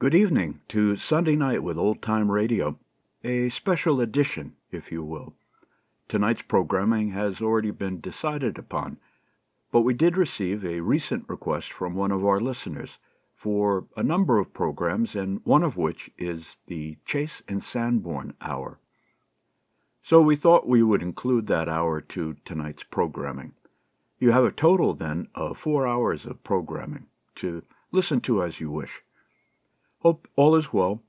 Good evening to Sunday Night with Old Time Radio, a special edition, if you will. Tonight's programming has already been decided upon, but we did receive a recent request from one of our listeners for a number of programs, and one of which is the Chase and Sanborn Hour. So we thought we would include that hour to tonight's programming. You have a total, then, of 4 hours of programming to listen to as you wish. Hope all is well.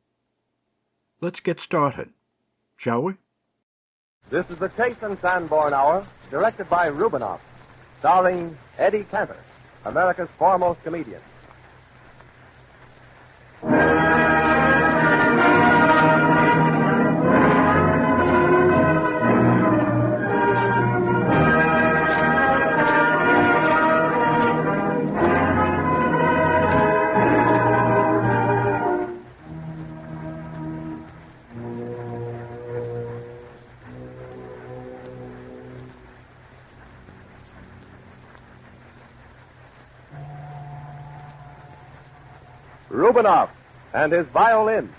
Let's get started, shall we? This is the Chase and Sanborn Hour, directed by Rubinoff, starring Eddie Cantor, America's foremost comedian. Rubinoff and his violin.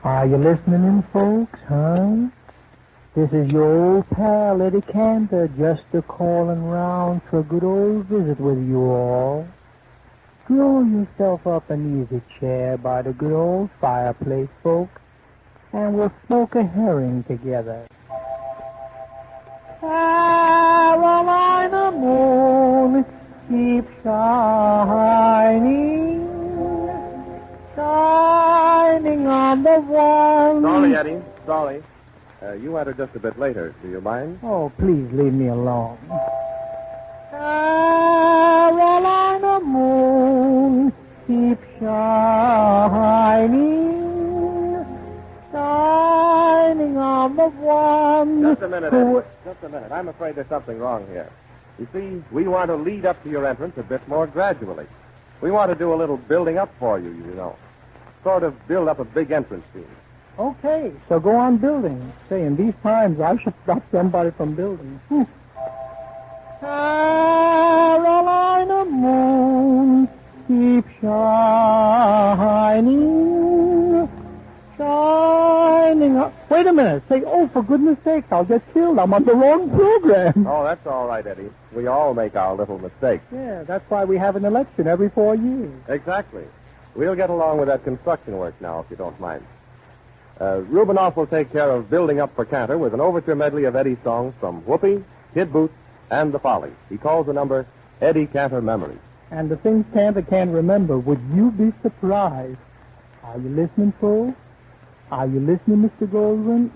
Are you listening in, folks, huh? This is your old pal, Eddie Cantor, just a-calling round for a good old visit with you all. Draw yourself up an easy chair by the good old fireplace, folks, and we'll smoke a herring together. Carolina moon keeps shining, shining on the one... Sorry, Eddie. Sorry. You entered just a bit later. Do you mind? Oh, please leave me alone. Carolina moon keeps shining, shining on the one... Just a minute, Eddie. Just a minute. I'm afraid there's something wrong here. You see, we want to lead up to your entrance a bit more gradually. We want to do a little building up for you, you know. Sort of build up a big entrance scene. Okay, so go on building. Say, in these times, I should stop somebody from building. Carolina moon keeps shining, shining up. Wait a minute. Say, oh, for goodness sake, I'll get killed. I'm on the wrong program. Oh, that's all right, Eddie. We all make our little mistakes. Yeah, that's why we have an election every 4 years. Exactly. We'll get along with that construction work now, if you don't mind. Rubinoff will take care of building up for Cantor with an overture medley of Eddie's songs from Whoopee, Kid Boots, and The Follies. He calls the number Eddie Cantor Memories. And the things Cantor can't remember, would you be surprised? Are you listening, folks? Are you listening, Mr. Goldwyn?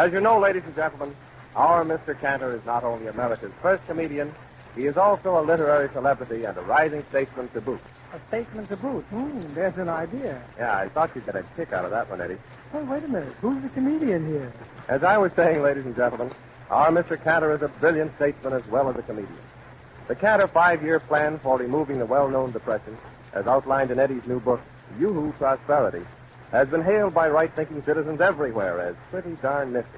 As you know, ladies and gentlemen, our Mr. Cantor is not only America's first comedian, he is also a literary celebrity and a rising statesman to boot. A statesman to boot. There's an idea. Yeah, I thought you'd get a kick out of that one, Eddie. Hey, wait a minute. Who's the comedian here? As I was saying, ladies and gentlemen, our Mr. Cantor is a brilliant statesman as well as a comedian. The Cantor 5-year plan for removing the well-known depression, as outlined in Eddie's new book, Yoo-Hoo Prosperity, has been hailed by right-thinking citizens everywhere as pretty darn nifty.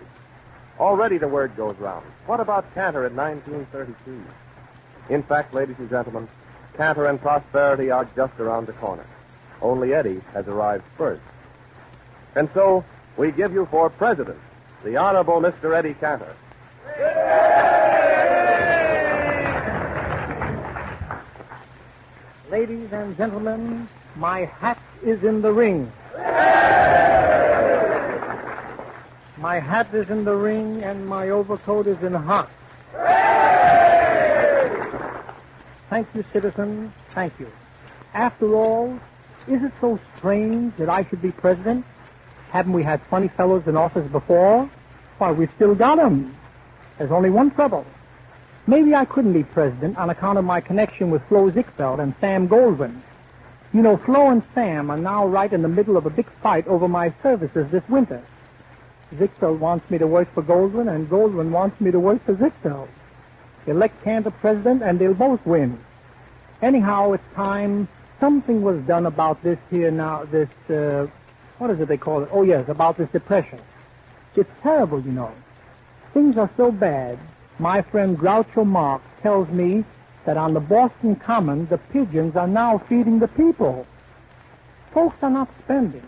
Already the word goes round. What about Cantor in 1932? In fact, ladies and gentlemen, Cantor and prosperity are just around the corner. Only Eddie has arrived first. And so, we give you for President the Honorable Mr. Eddie Cantor. Ladies and gentlemen, my hat is in the ring. My hat is in the ring and my overcoat is in hot. Thank you, citizens. Thank you. After all, is it so strange that I should be president? Haven't we had funny fellows in office before? Why, we've still got 'em. There's only one trouble. Maybe I couldn't be president on account of my connection with Flo Ziegfeld and Sam Goldwyn. You know, Flo and Sam are now right in the middle of a big fight over my services this winter. Ziegfeld wants me to work for Goldwyn, and Goldwyn wants me to work for Ziegfeld. Elect Cantor president, and they'll both win. Anyhow, it's time something was done about this here now, this, what is it they call it? Oh, yes, about this depression. It's terrible, you know. Things are so bad. My friend Groucho Marx tells me that on the Boston Common, the pigeons are now feeding the people. Folks are not spending.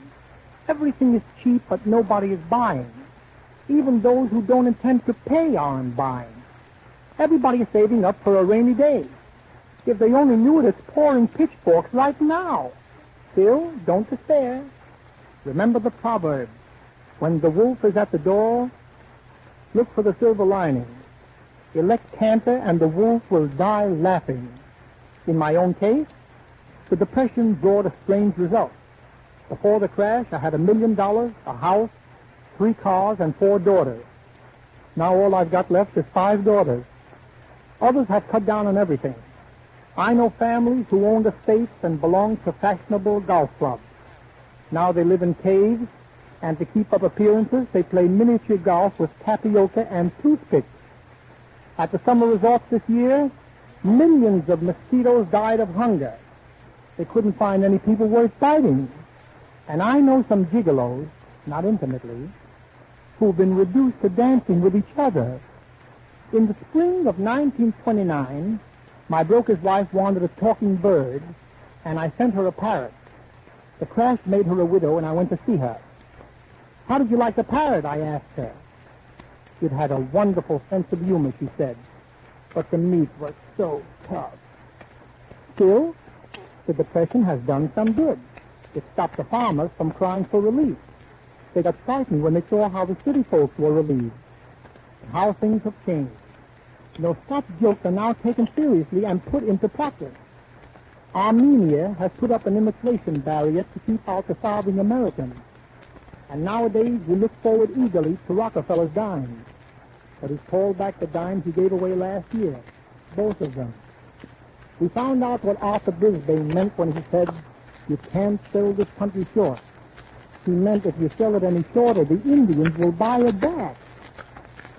Everything is cheap, but nobody is buying. Even those who don't intend to pay aren't buying. Everybody is saving up for a rainy day. If they only knew it, it's pouring pitchforks right now. Still, don't despair. Remember the proverb, when the wolf is at the door, look for the silver lining. Elect Cantor and the wolf will die laughing. In my own case, the depression brought a strange result. Before the crash, I had $1 million, a house, 3 cars, and 4 daughters. Now all I've got left is 5 daughters. Others have cut down on everything. I know families who owned estates and belonged to fashionable golf clubs. Now they live in caves, and to keep up appearances, they play miniature golf with tapioca and toothpicks. At the summer resorts this year, millions of mosquitoes died of hunger. They couldn't find any people worth biting. And I know some gigolos, not intimately, who've been reduced to dancing with each other. In the spring of 1929, my broker's wife wanted a talking bird, and I sent her a parrot. The crash made her a widow, and I went to see her. How did you like the parrot? I asked her. It had a wonderful sense of humor, she said, but the meat was so tough. Still, the depression has done some good. It stopped the farmers from crying for relief. They got frightened when they saw how the city folks were relieved, and how things have changed. You know, such jokes are now taken seriously and put into practice. Armenia has put up an immigration barrier to keep out the starving Americans. And nowadays, we look forward eagerly to Rockefeller's dimes. But he's called back the dimes he gave away last year, both of them. We found out what Arthur Brisbane meant when he said, you can't sell this country short. He meant if you sell it any shorter, the Indians will buy it back.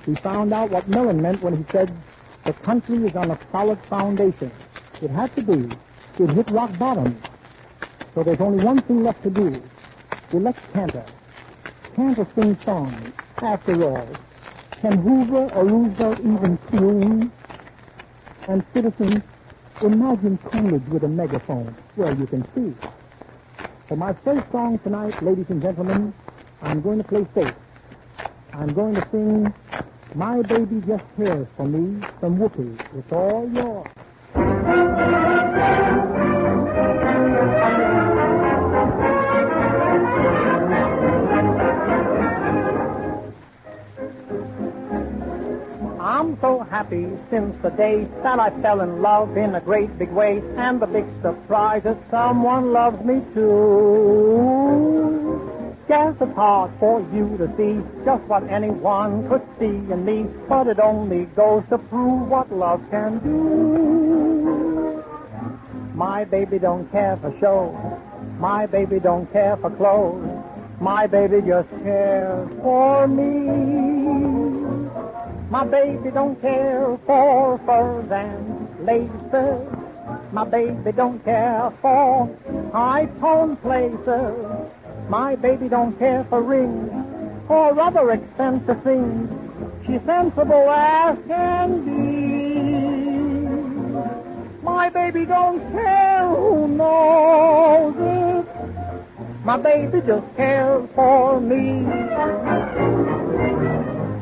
We found out what Mellon meant when he said, the country is on a solid foundation. It had to be. It hit rock bottom. So there's only one thing left to do. Elect Cantor. Cantor sings songs. After all, can Hoover or Roosevelt even croon? And citizens, imagine Coolidge with a megaphone. Well, you can see. For my first song tonight, ladies and gentlemen, I'm going to play safe. I'm going to sing My Baby Just Cares for Me from Whoopi. It's all yours. I'm so happy since the day that I fell in love in a great big way, and the big surprise is someone loves me too. Yes, it's hard for you to see just what anyone could see in me, but it only goes to prove what love can do. My baby don't care for show. My baby don't care for clothes. My baby just cares for me. My baby don't care for furs and laces. My baby don't care for high-toned places. My baby don't care for rings or other expensive things. She's sensible as can be. My baby don't care who knows it. My baby just cares for me.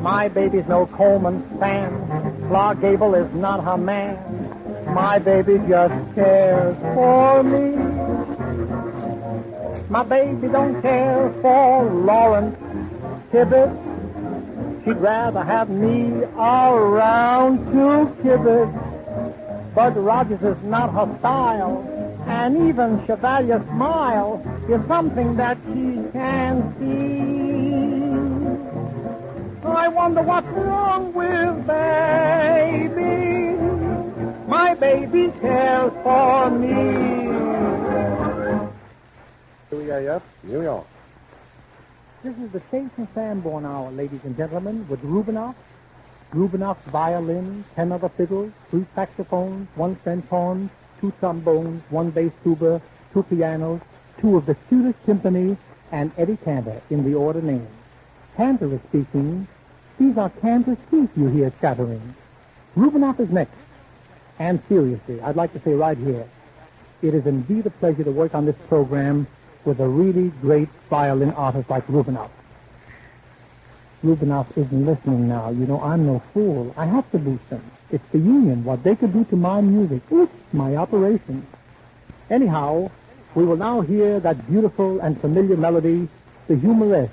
My baby's no Coleman fan. Clark Gable is not her man. My baby just cares for me. My baby don't care for Lawrence Tibbet. She'd rather have me around to kibble. But Rogers is not her style, and even Chevalier's smile is something that she can see. I wonder what's wrong with baby. My baby cares for me. WAF, New York. This is the Chase Sanborn Hour, ladies and gentlemen, with Rubinoff's violin, 10 other fiddles, 3 saxophones, 1 French horn, 2 trombones, 1 bass tuba, 2 pianos, 2 of the Swedish Symphony, and Eddie Cantor in the order named. Cantor is speaking. These are Cantor's teeth you hear chattering. Rubinoff is next. And seriously, I'd like to say right here, it is indeed a pleasure to work on this program with a really great violin artist like Rubinoff. Rubinoff isn't listening now. You know, I'm no fool. I have to boost them. It's the union, what they could do to my music. It's my operation. Anyhow, we will now hear that beautiful and familiar melody, the humorist,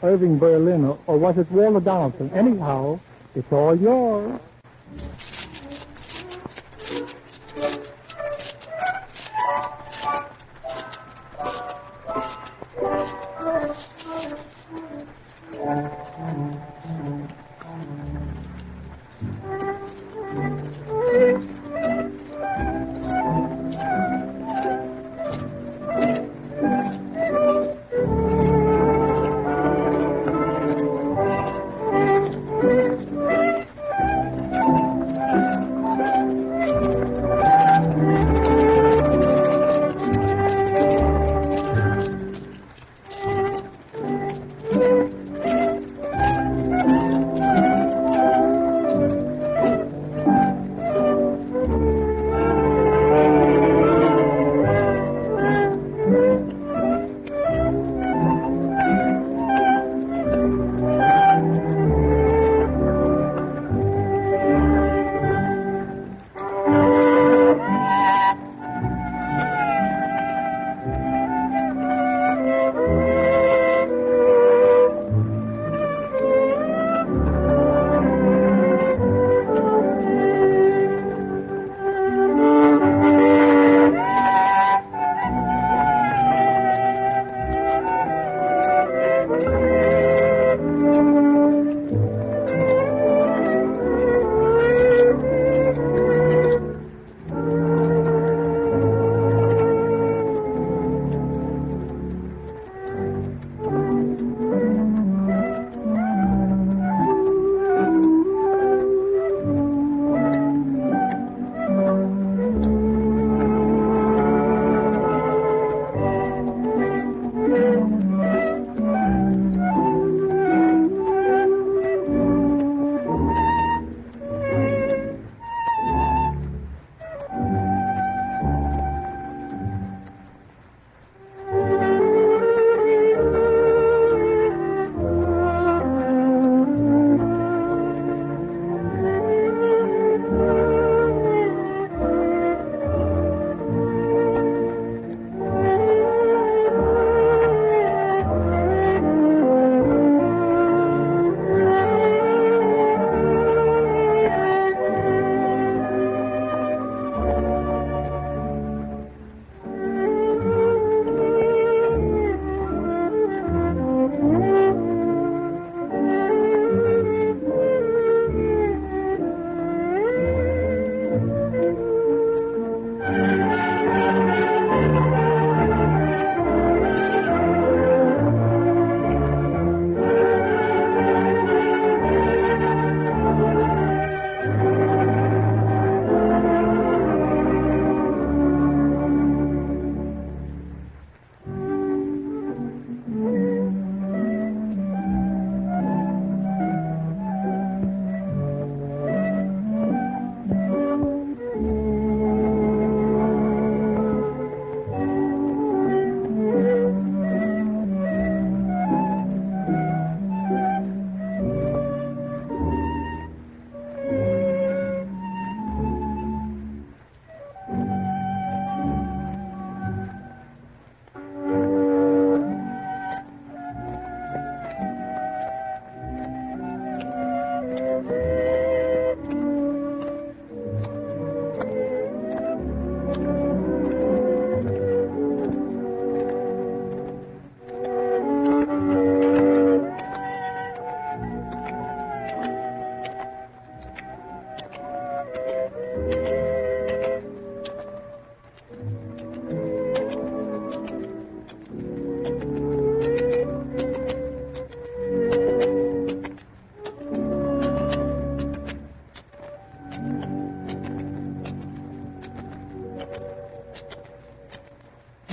Irving Berlin, or was it Walter Donaldson? Anyhow, it's all yours.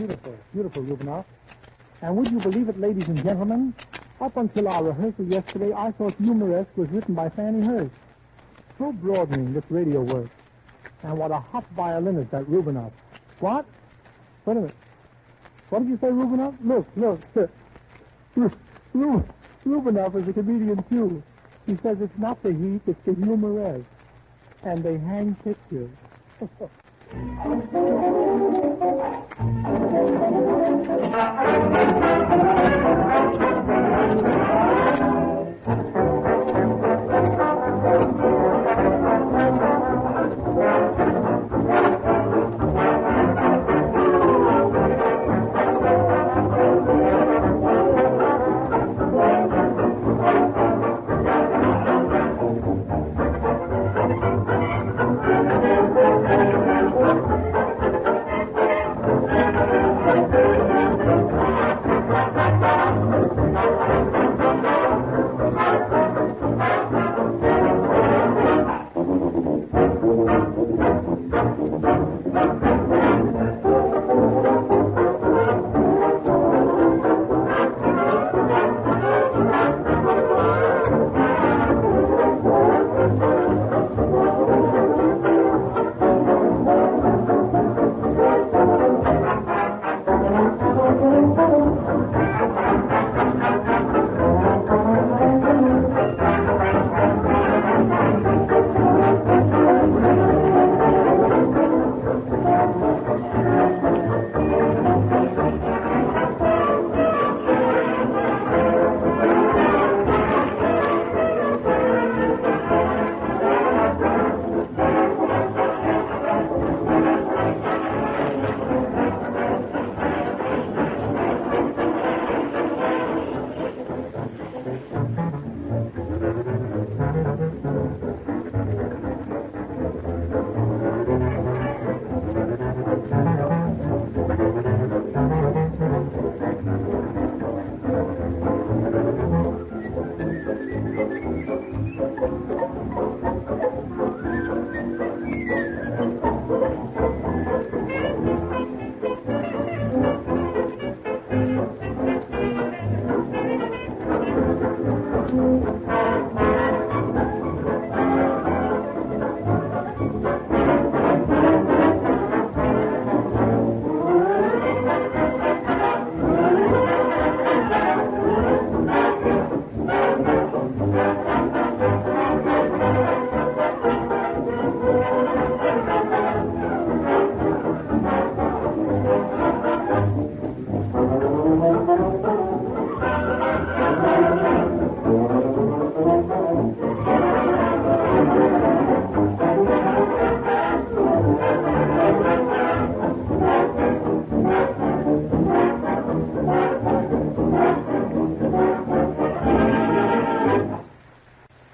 beautiful, beautiful, Rubinoff. And would you believe it, ladies and gentlemen, up until our rehearsal yesterday, I thought Humoresque was written by Fanny Hurst. So broadening, this radio work. And what a hot violinist, that Rubinoff. What? Wait a minute. What did you say, Rubinoff? Look. Rubinoff is a comedian, too. He says it's not the heat, it's the Humoresque. And they hang pictures.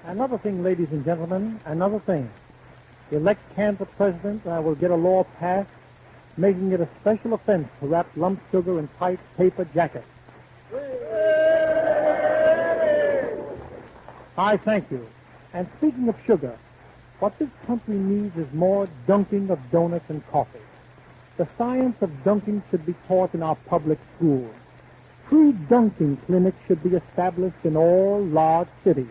Another thing, ladies and gentlemen, another thing. Elect Cantor president, and I will get a law passed making it a special offense to wrap lump sugar in tight paper jackets. I thank you. And speaking of sugar, what this country needs is more dunking of donuts and coffee. The science of dunking should be taught in our public schools. Free dunking clinics should be established in all large cities.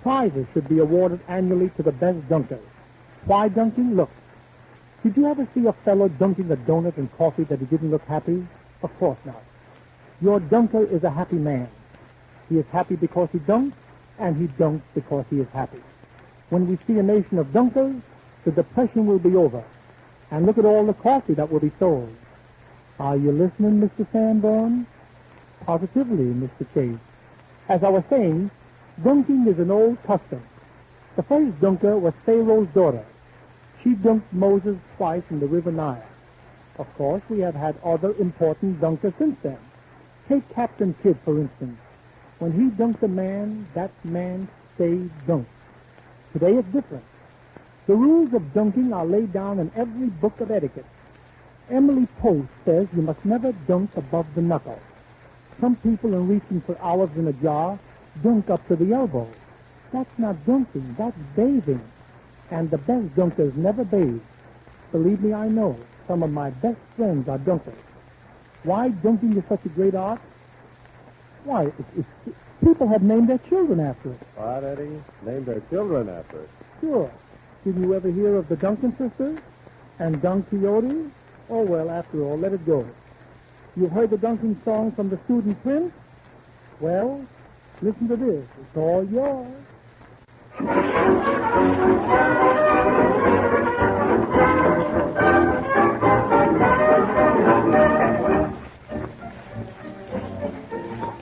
Prizes should be awarded annually to the best dunkers. Why dunking? Look. Did you ever see a fellow dunking a donut and coffee that he didn't look happy? Of course not. Your dunker is a happy man. He is happy because he dunks, and he dunks because he is happy. When we see a nation of dunkers, the depression will be over. And look at all the coffee that will be sold. Are you listening, Mr. Sanborn? Positively, Mr. Chase. As I was saying, dunking is an old custom. The first dunker was Pharaoh's daughter. She dunked Moses twice in the River Nile. Of course, we have had other important dunkers since then. Take Captain Kidd, for instance. When he dunked a man, that man stayed dunked. Today it's different. The rules of dunking are laid down in every book of etiquette. Emily Post says you must never dunk above the knuckle. Some people, in reaching for hours in a jar, dunk up to the elbow. That's not dunking, that's bathing. And the best dunkers never bathe. Believe me, I know. Some of my best friends are dunkers. Why dunking is such a great art? Why, people have named their children after it. What, Eddie? Named their children after it. Sure. Didn't you ever hear of the Duncan sisters and Don Quixote? Oh, well, after all, let it go. You've heard the Duncan song from the Student Prince? Well, listen to this. It's all yours.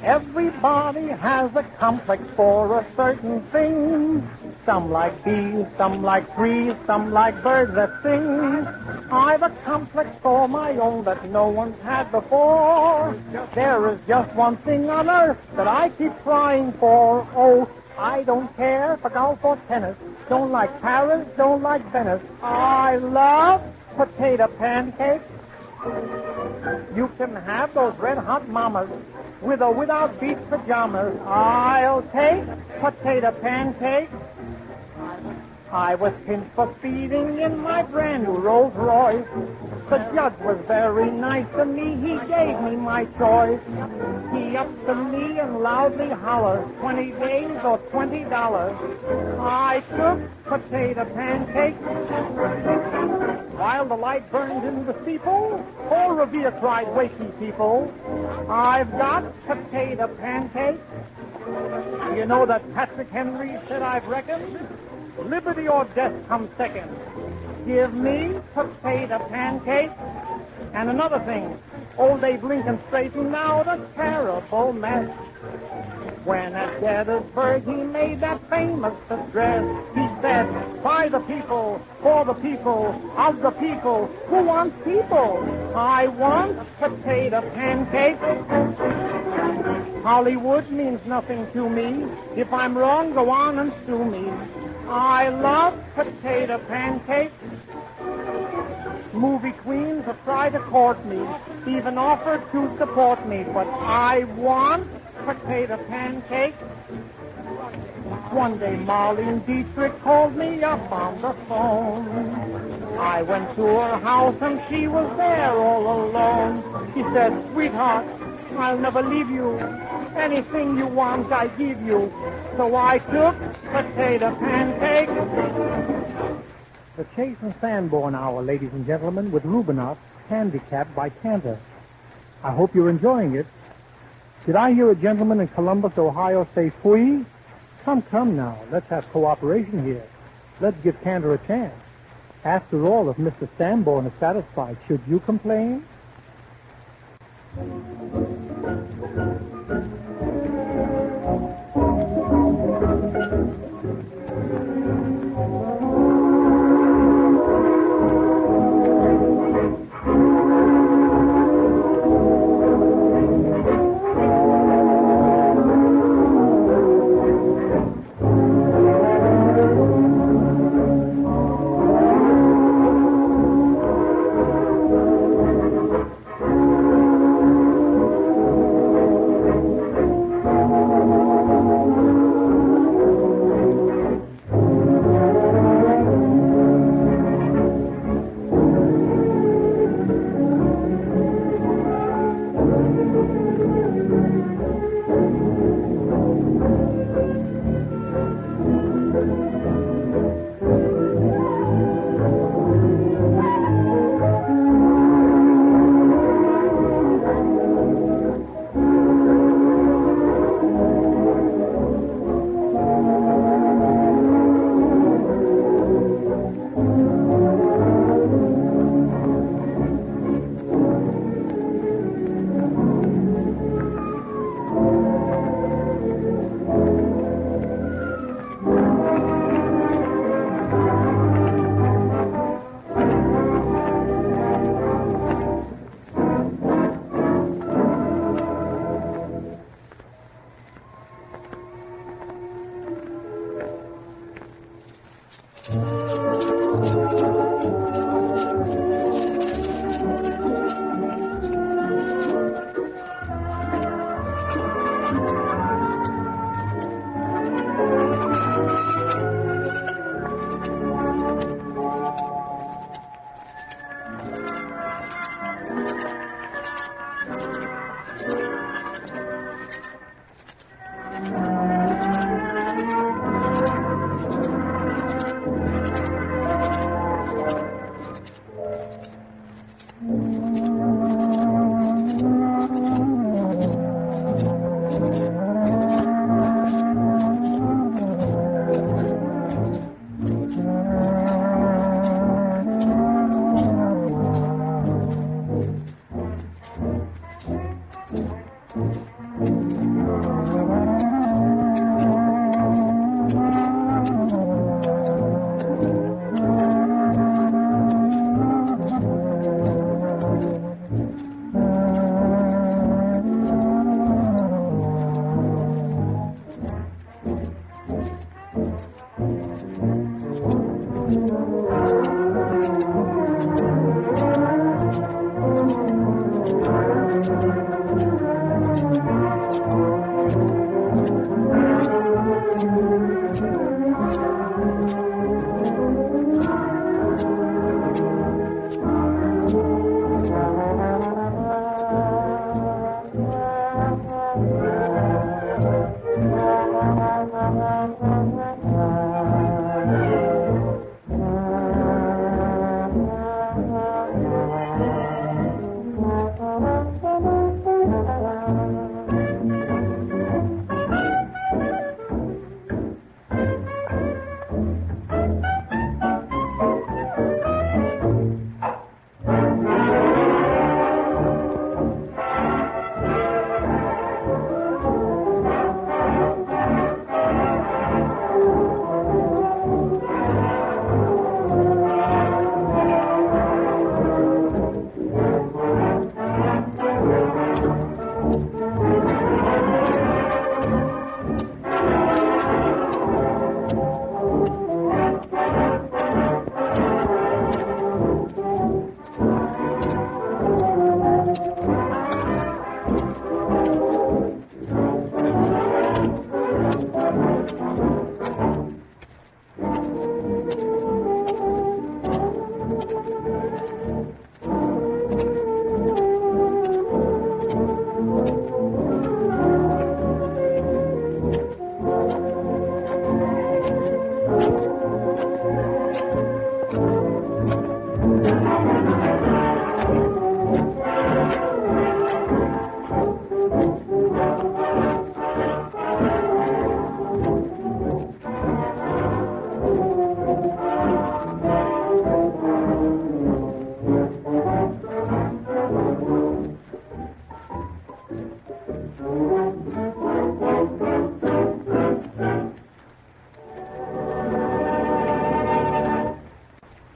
Everybody has a complex for a certain thing. Some like bees, some like trees, some like birds that sing. I've a complex for my own that no one's had before. There is just one thing on earth that I keep trying for. Oh, I don't care for golf or tennis. Don't like Paris, don't like Venice. I love potato pancakes. You can have those red-hot mamas with or without beach pajamas. I'll take potato pancakes. I was pinched for speeding in my brand new Rolls Royce. The judge was very nice to me. He gave me my choice. He up to me and loudly hollers, 20 days or $20. I took potato pancakes. While the light burned in the steeple, Paul Revere cried, "Wake ye people, I've got potato pancakes." You know that Patrick Henry said, "I've reckoned liberty or death comes second. Give me potato pancakes." And another thing, old Abe Lincoln straightened out a terrible mess. When at Gettysburg he made that famous address, he said, "By the people, for the people, of the people, who wants people? I want potato pancakes." Hollywood means nothing to me. If I'm wrong, go on and sue me. I love potato pancakes. Movie queens have tried to court me, even offered to support me, but I want potato pancakes. One day Marlene Dietrich called me up on the phone. I went to her house and she was there all alone. She said, "Sweetheart, I'll never leave you. Anything you want, I give you." So I took potato pancakes. The Chase Sanborn Hour, ladies and gentlemen, with Rubinoff, handicapped by Cantor. I hope you're enjoying it. Did I hear a gentleman in Columbus, Ohio say, "Fui"? Come now. Let's have cooperation here. Let's give Cantor a chance. After all, if Mr. Sanborn is satisfied, should you complain?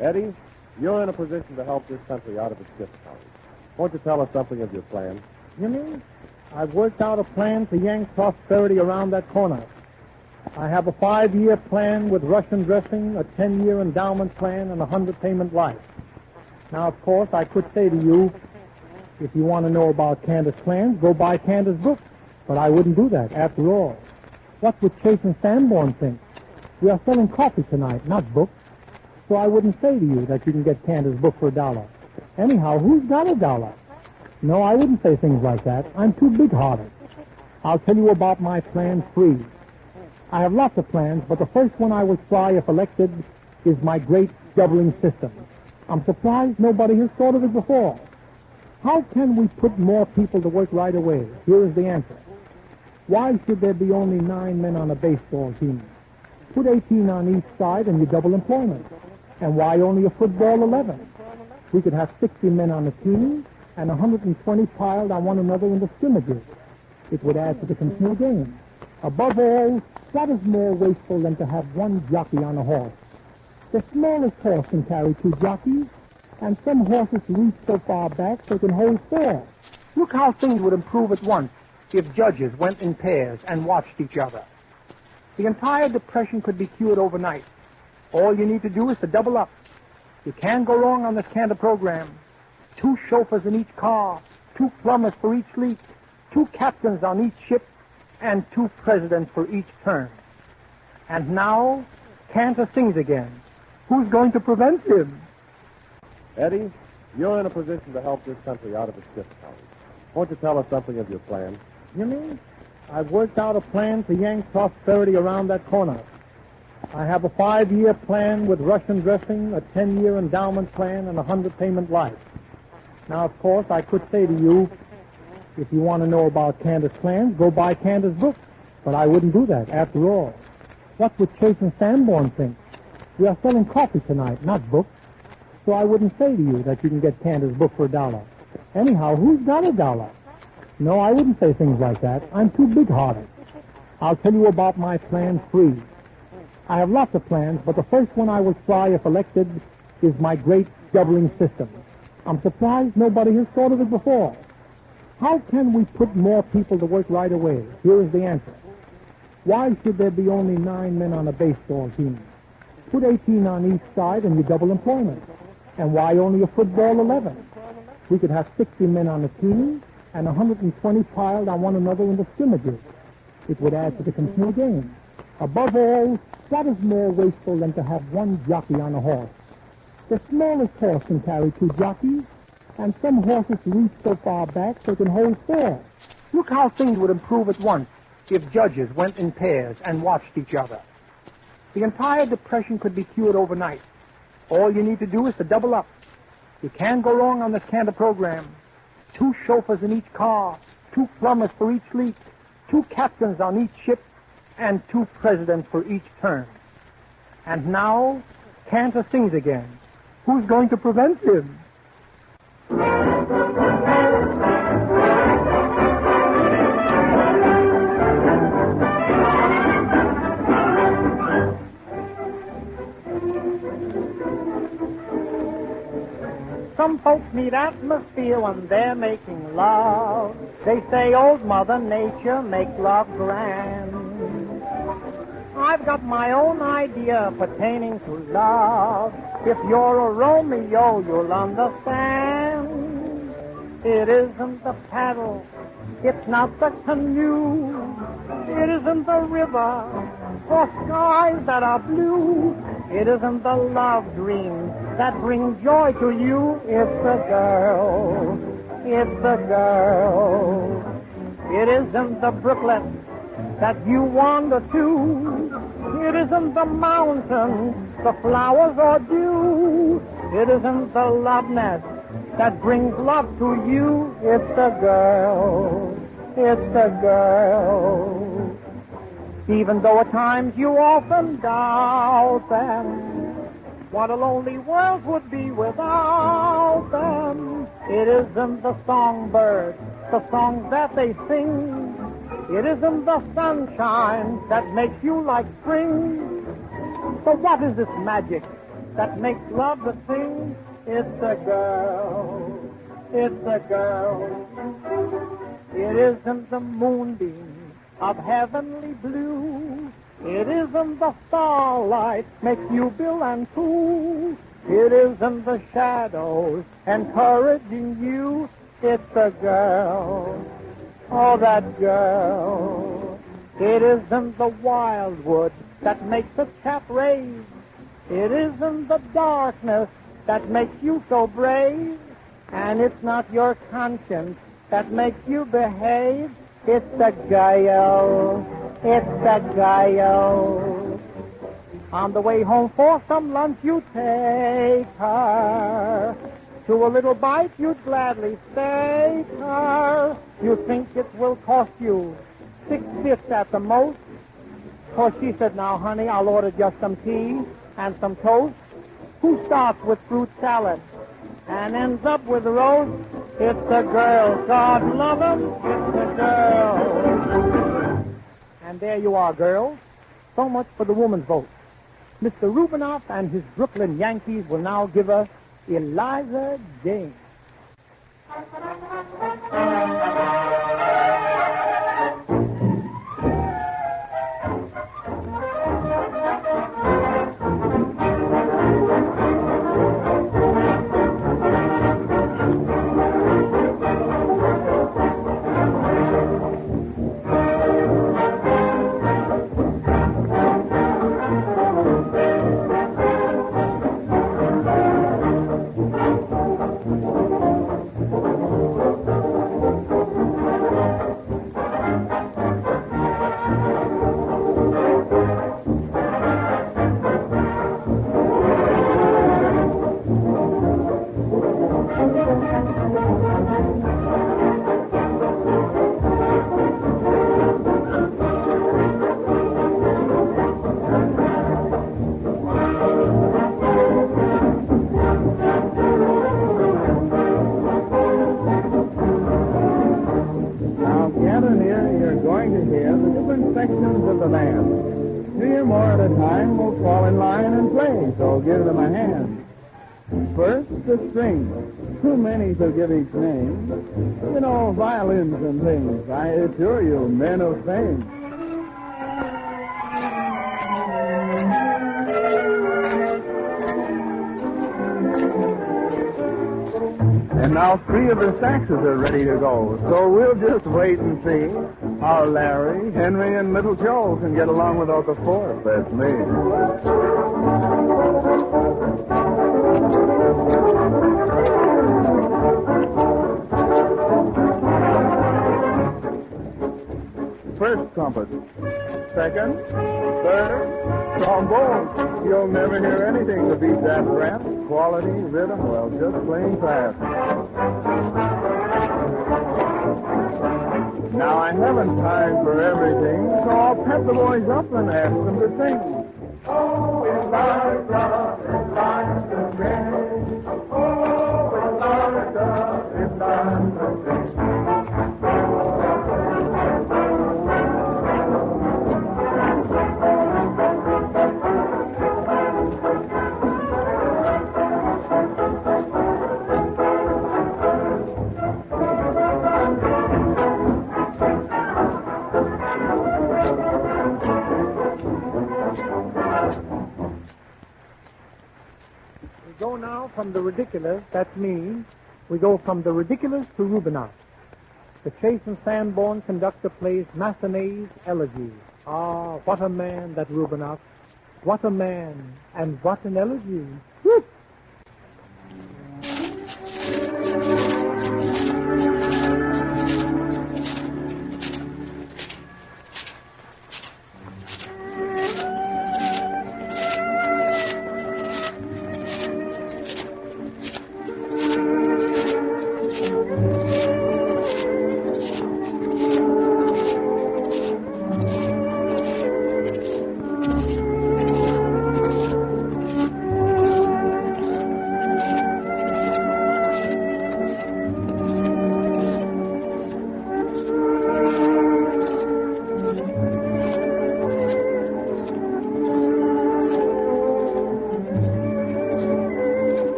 Eddie, you're in a position to help this country out of its difficulties. Won't you tell us something of your plan? You mean? I've worked out a plan to yank prosperity around that corner. I have a 5-year plan with Russian dressing, a 10-year endowment plan, and a 100-payment life. Now, of course, I could say to you, if you want to know about Candace's plans, go buy Candace's book. But I wouldn't do that, after all. What would Chase and Sanborn think? We are selling coffee tonight, not books. So I wouldn't say to you that you can get Candace's book for $1. Anyhow, who's got $1? No, I wouldn't say things like that. I'm too big-hearted. I'll tell you about my plan free. I have lots of plans, but the first one I will try, if elected, is my great doubling system. I'm surprised nobody has thought of it before. How can we put more people to work right away? Here is the answer. Why should there be only 9 men on a baseball team? Put 18 on each side and you double employment. And why only a football 11? We could have 60 men on a team and 120 piled on one another in the scrimmages. It would add to the continual game. Above all, what is more wasteful than to have one jockey on a horse? The smallest horse can carry 2 jockeys, and some horses reach so far back they can hold 4. Look how things would improve at once if judges went in pairs and watched each other. The entire depression could be cured overnight. All you need to do is to double up. You can't go wrong on this Cantor program. 2 chauffeurs in each car, 2 plumbers for each leak, 2 captains on each ship, and 2 presidents for each turn. And now, Cantor sings again. Who's going to prevent him? Eddie, you're in a position to help this country out of its difficulties. Won't you tell us something of your plan? You mean? I've worked out a plan to yank prosperity around that corner. I have a 5-year plan with Russian dressing, a 10-year endowment plan, and a 100-payment life. Now, of course, I could say to you, if you want to know about Candace's plans, go buy Candace's book. But I wouldn't do that, after all. What would Chase and Sanborn think? We are selling coffee tonight, not books. So I wouldn't say to you that you can get Candace's book for $1. Anyhow, who's got $1? No, I wouldn't say things like that. I'm too big-hearted. I'll tell you about my plan free. I have lots of plans, but the first one I will try, if elected, is my great doubling system. I'm surprised nobody has thought of it before. How can we put more people to work right away? Here is the answer. Why should there be only 9 men on a baseball team? Put 18 on each side and you double employment. And why only a football 11? We could have 60 men on the team and 120 piled on one another in the scrimmages. It would add to the continual game. Above all, what is more wasteful than to have one jockey on a horse? The smallest horse can carry 2 jockeys, and some horses reach so far back they can hold 4. Look how things would improve at once if judges went in pairs and watched each other. The entire depression could be cured overnight. All you need to do is to double up. You can't go wrong on this Canter program. 2 chauffeurs in each car, 2 plumbers for each leak, 2 captains on each ship, and 2 presidents for each term. And now, Canter sings again. Who's going to prevent him? Some folks need atmosphere when they're making love. They say old Mother Nature makes love grand. I've got my own idea pertaining to love. If you're a Romeo, you'll understand. It isn't the paddle, it's not the canoe. It isn't the river or skies that are blue. It isn't the love dreams that bring joy to you. It's the girl, it's the girl. It isn't the brooklet that you wander to. It isn't the mountain, the flowers or dew. It isn't the love nest that brings love to you. It's the girl, it's the girl. Even though at times you often doubt them, what a lonely world would be without them. It isn't the songbird, the songs that they sing. It isn't the sunshine that makes you like spring. So what is this magic that makes love the thing? It's the girl, it's the girl. It isn't the moonbeam of heavenly blue. It isn't the starlight makes you bill and coo. It isn't the shadows encouraging you. It's the girl, oh, that girl. It isn't the wildwood that makes a chap rave. It isn't the darkness that makes you so brave. And it's not your conscience that makes you behave. It's the girl, it's the girl. On the way home for some lunch you take her. To a little bite you'd gladly take her. You think it will cost you 6 bits at the most. So she said, now, honey, I'll order just some tea and some toast. Who starts with fruit salad and ends up with roast? It's the girl. God love him. It's the girl. And there you are, girls. So much for the woman's vote. Mr. Rubinoff and his Brooklyn Yankees will now give us Eliza Jane. Too many to give each name. You know, violins and things. I assure you, men of fame. And now 3 of the saxes are ready to go. So we'll just wait and see how Larry, Henry, and Little Joe can get along without the 4th. That's me. First trumpet. Second, third, trombone. You'll never hear anything to beat that rap. Quality, rhythm, well, just plain class. Now, I haven't time for everything, so I'll pep the boys up and ask them to sing. Oh, Eliza, Eliza, sing. Oh, Eliza, Eliza, sing. Go now from the ridiculous, that's me, we go from the ridiculous to Rubinoff. The Chase and Sanborn conductor plays Massenet's Elegy. Ah, what a man, that Rubinoff. What a man, and what an elegy. Whoop!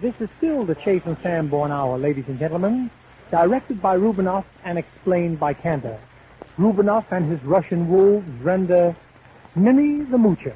This is still the Chase and Sanborn Hour, ladies and gentlemen, directed by Rubinoff and explained by Cantor. Rubinoff and his Russian wolves render Minnie the Moocher.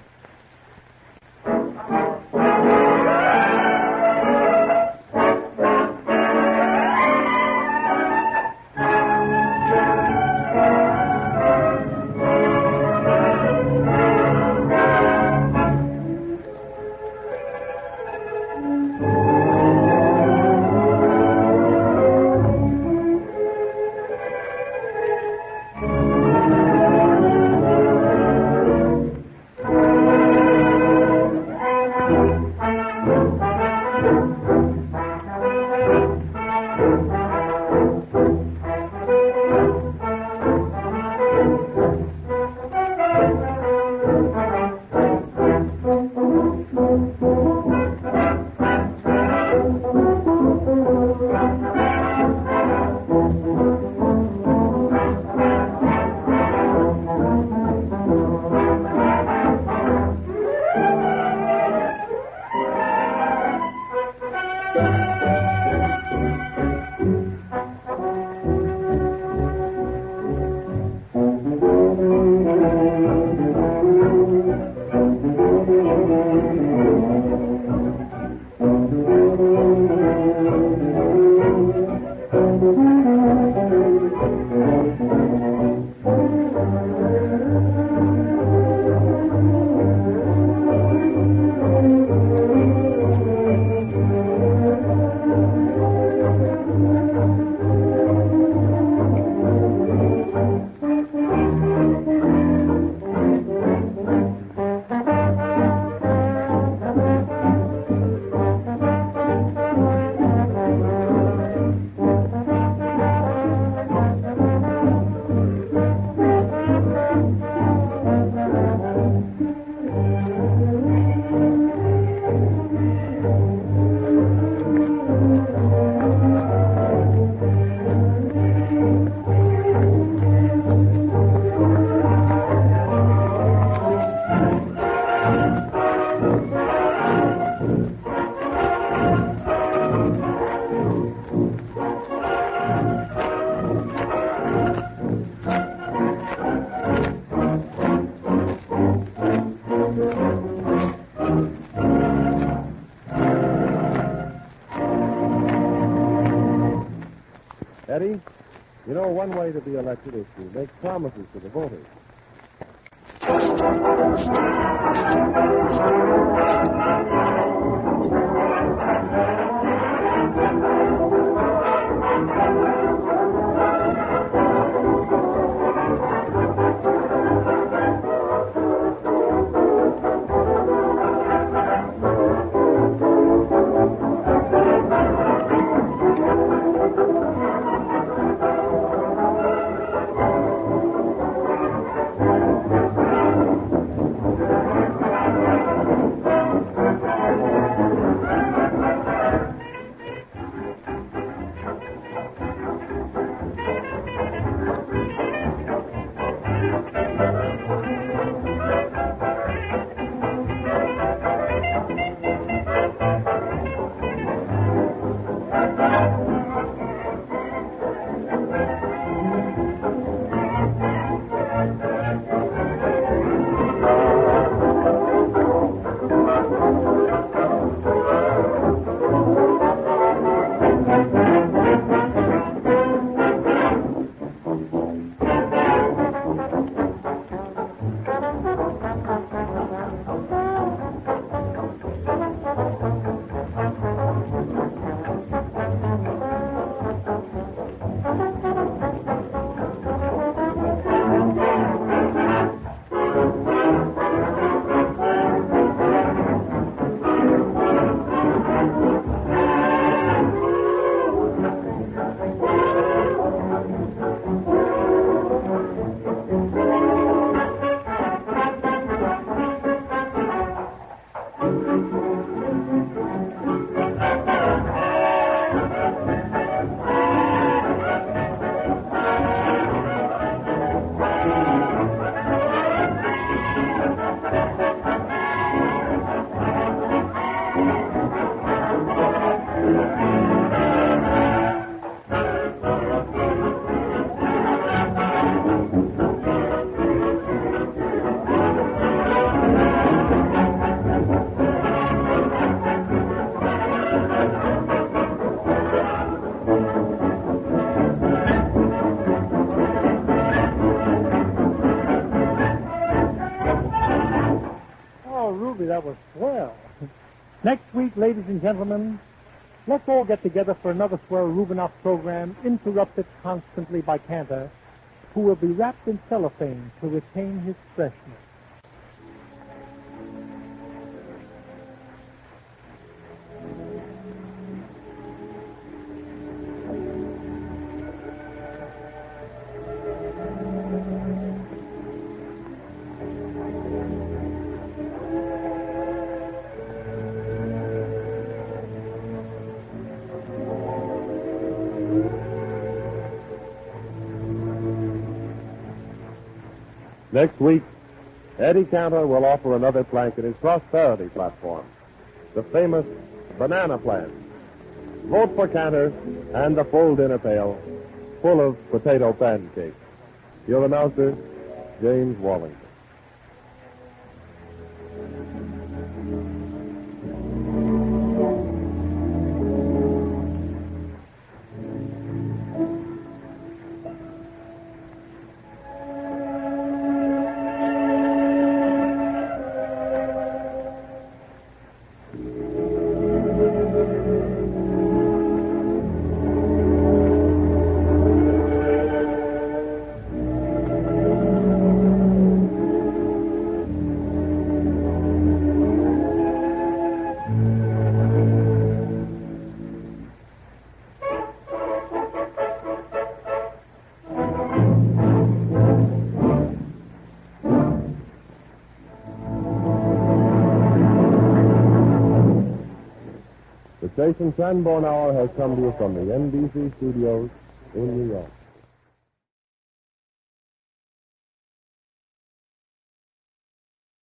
Eddie, you know, one way to be elected is to make promises to the voters. week, ladies and gentlemen, let's all get together for another swell Rubinoff program, interrupted constantly by Cantor, who will be wrapped in cellophane to retain his freshness. Next week, Eddie Cantor will offer another plank in his prosperity platform, the famous banana plan. Vote for Cantor and the full dinner pail full of potato pancakes. Your announcer, James Wallington. The Chase Sanborn Hour has come to you from the NBC studios in New York.